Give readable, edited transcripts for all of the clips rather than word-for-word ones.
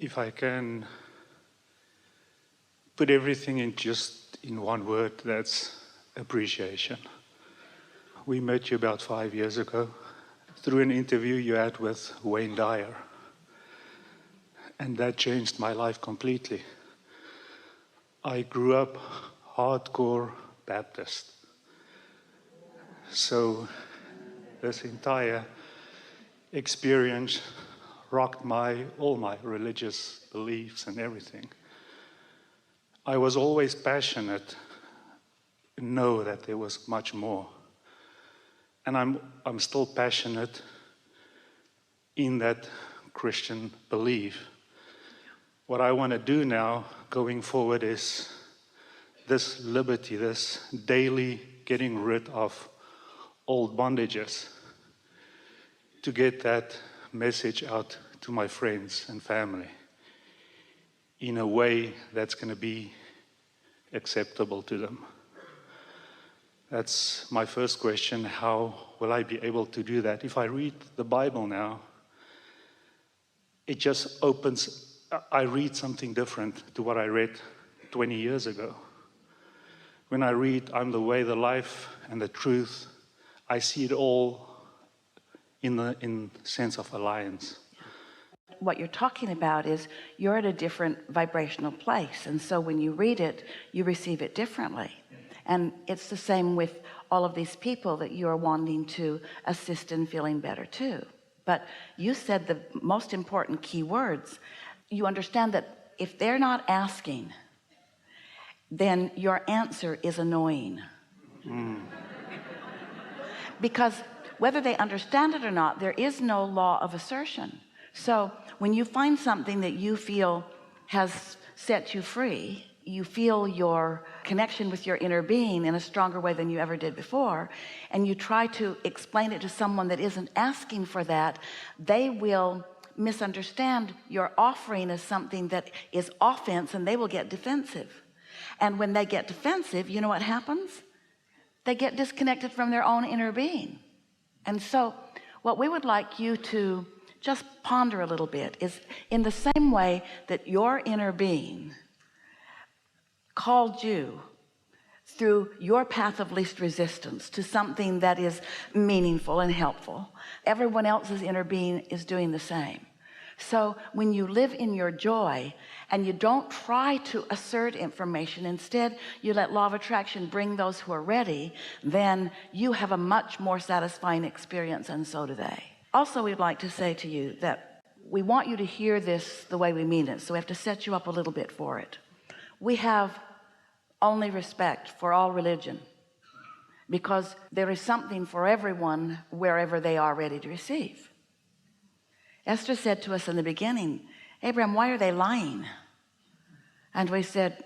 If I can put everything in one word, that's appreciation. We met you about 5 years ago through an interview you had with Wayne Dyer. And that changed my life completely. I grew up hardcore Baptist. So this entire experience rocked all my religious beliefs and everything. I was always passionate, know that there was much more. And I'm still passionate in that Christian belief. What I want to do now, going forward, is this liberty, this daily getting rid of old bondages, to get that message out to my friends and family in a way that's going to be acceptable to them. That's my first question. How will I be able to do that? If I read the Bible now, it just opens, I read something different to what I read 20 years ago. When I read, I'm the way, the life, and the truth, I see it all in the sense of alliance. What you're talking about is you're at a different vibrational place, and so when you read it, you receive it differently. And it's the same with all of these people that you are wanting to assist in feeling better too. But you said the most important key words. You understand that if they're not asking, then your answer is annoying. Because whether they understand it or not, there is no law of assertion. So when you find something that you feel has set you free, you feel your connection with your inner being in a stronger way than you ever did before, and you try to explain it to someone that isn't asking for that, they will misunderstand your offering as something that is offense, and they will get defensive. And when they get defensive, you know what happens? They get disconnected from their own inner being. And so what we would like you to just ponder a little bit is, in the same way that your inner being called you through your path of least resistance to something that is meaningful and helpful, everyone else's inner being is doing the same. So when you live in your joy and you don't try to assert information, instead you let law of attraction bring those who are ready, then you have a much more satisfying experience, and so do they. Also, we'd like to say to you that we want you to hear this the way we mean it, so we have to set you up a little bit for it. We have only respect for all religion, because there is something for everyone wherever they are ready to receive. Esther said to us in the beginning, Abraham, why are they lying? And we said,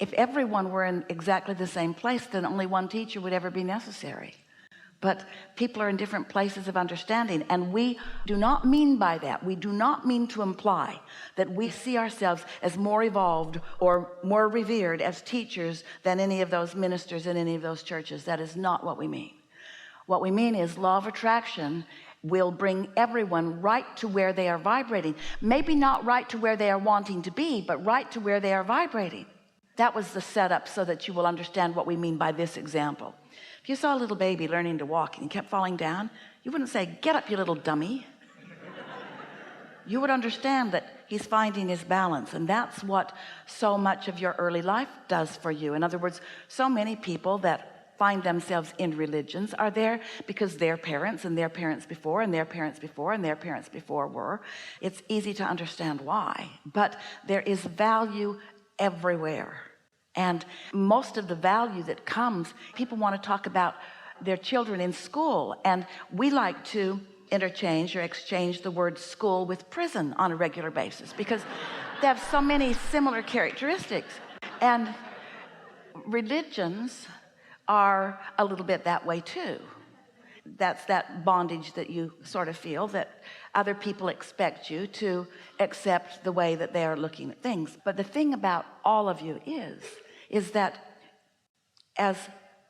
if everyone were in exactly the same place, then only one teacher would ever be necessary. But people are in different places of understanding, and we do not mean by that, we do not mean to imply that we see ourselves as more evolved or more revered as teachers than any of those ministers in any of those churches. That is not what we mean. What we mean is law of attraction will bring everyone right to where they are vibrating. Maybe not right to where they are wanting to be, but right to where they are vibrating. That was the setup so that you will understand what we mean by this example. If you saw a little baby learning to walk and he kept falling down, you wouldn't say, get up, you little dummy. You would understand that he's finding his balance, and that's what so much of your early life does for you. In other words, so many people that find themselves in religions are there because their parents and their parents before and their parents before and their parents before were. It's easy to understand why, but there is value everywhere. And most of the value that comes, people want to talk about their children in school, and we like to interchange or exchange the word school with prison on a regular basis because they have so many similar characteristics. And religions are a little bit that way too. That's that bondage that you sort of feel, that other people expect you to accept the way that they are looking at things. But the thing about all of you is that as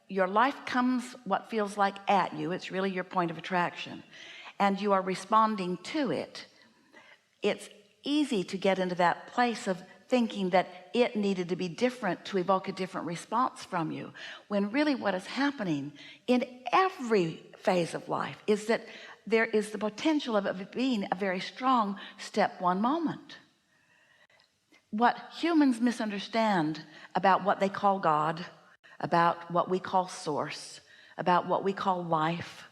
your life comes what feels like at you, it's really your point of attraction, and you are responding to it, it's easy to get into that place of thinking that it needed to be different to evoke a different response from you, when really what is happening in every phase of life is that there is the potential of it being a very strong step one moment. What humans misunderstand about what they call God, about what we call source, about what we call life,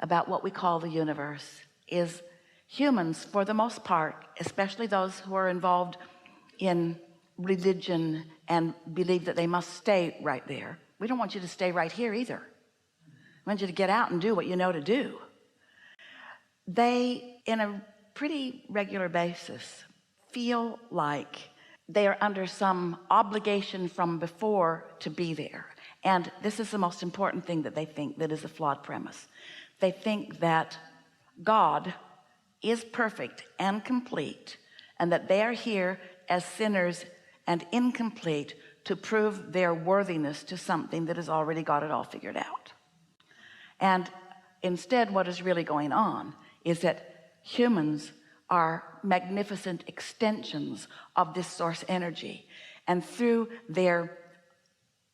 about what we call the universe, is humans, for the most part, especially those who are involved in religion and believe that they must stay right there. We don't want you to stay right here either. We want you to get out and do what you know to do. They, in a pretty regular basis, feel like they are under some obligation from before to be there. And this is the most important thing that they think that is a flawed premise. They think that God is perfect and complete, and that they are here as sinners and incomplete to prove their worthiness to something that has already got it all figured out. And instead, what is really going on is that humans are magnificent extensions of this source energy, and through their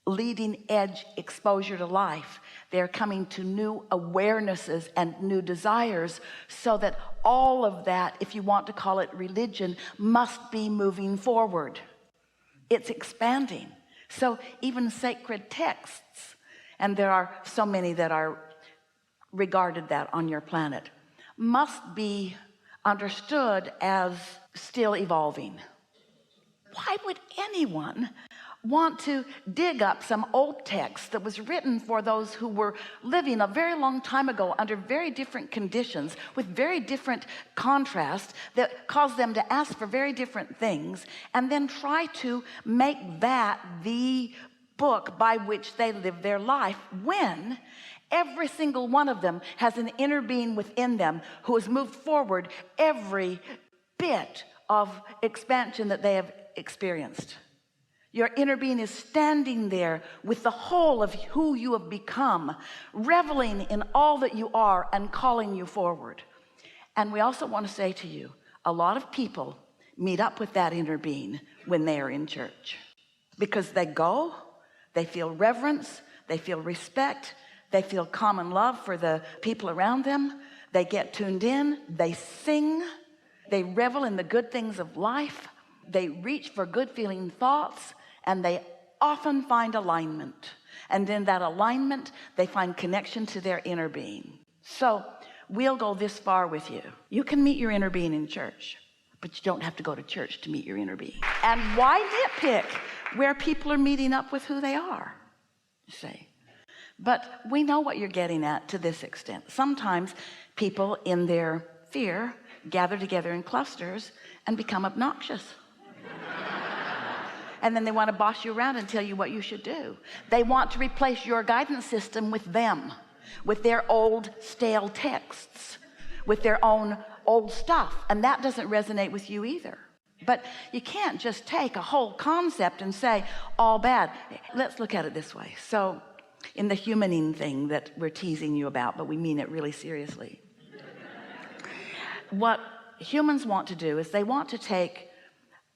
leading edge exposure to life, they're coming to new awarenesses and new desires, so that all of that, if you want to call it religion, must be moving forward. It's expanding. So even sacred texts, and there are so many that are regarded that on your planet, must be understood as still evolving. Why would anyone want to dig up some old text that was written for those who were living a very long time ago under very different conditions with very different contrasts that caused them to ask for very different things, and then try to make that the book by which they live their life, when every single one of them has an inner being within them who has moved forward every bit of expansion that they have experienced? Your inner being is standing there with the whole of who you have become, reveling in all that you are and calling you forward. And we also want to say to you, a lot of people meet up with that inner being when they are in church, because they go, they feel reverence, they feel respect, they feel common love for the people around them, they get tuned in, they sing, they revel in the good things of life, they reach for good feeling thoughts, and they often find alignment. And in that alignment, they find connection to their inner being. So we'll go this far with you. You can meet your inner being in church, but you don't have to go to church to meet your inner being. And why nitpick where people are meeting up with who they are? You see. But we know what you're getting at to this extent. Sometimes people in their fear gather together in clusters and become obnoxious. And then they want to boss you around and tell you what you should do. They want to replace your guidance system with them, with their old stale texts, with their own old stuff. And that doesn't resonate with you either. But you can't just take a whole concept and say all bad. Let's look at it this way. So in the humaning thing that we're teasing you about, but we mean it really seriously, what humans want to do is they want to take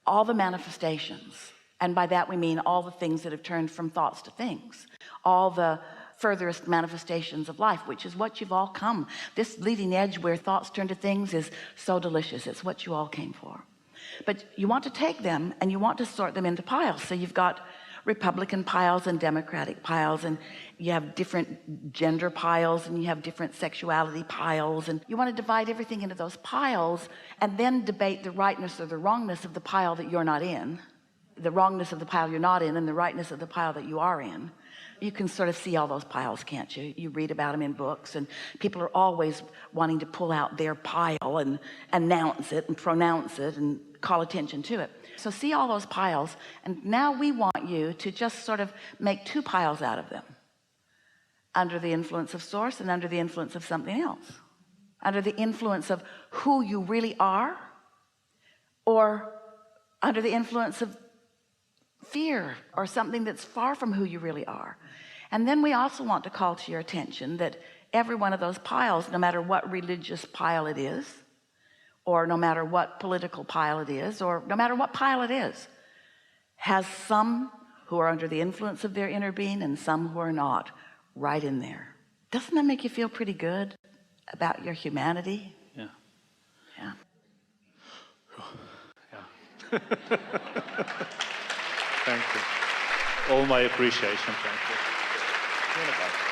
all the manifestations, and by that we mean all the things that have turned from thoughts to things, all the furthest manifestations of life, which is what you've all come. This leading edge where thoughts turn to things is so delicious. It's what you all came for. But you want to take them and you want to sort them into piles. So you've got Republican piles and Democratic piles, and you have different gender piles, and you have different sexuality piles, and you want to divide everything into those piles and then debate the rightness or the wrongness of the pile that you're not in, the wrongness of the pile you're not in, and the rightness of the pile that you are in. You can sort of see all those piles, can't you? You read about them in books, and people are always wanting to pull out their pile and announce it and pronounce it and call attention to it. So see all those piles, and now we want you to just sort of make two piles out of them, under the influence of source and under the influence of something else, under the influence of who you really are, or under the influence of fear or something that's far from who you really are. And then we also want to call to your attention that every one of those piles, no matter what religious pile it is, or no matter what political pile it is, or no matter what pile it is, has some who are under the influence of their inner being and some who are not, right in there. Doesn't that make you feel pretty good about your humanity? Yeah. Yeah. Yeah. Thank you. All my appreciation. Thank you.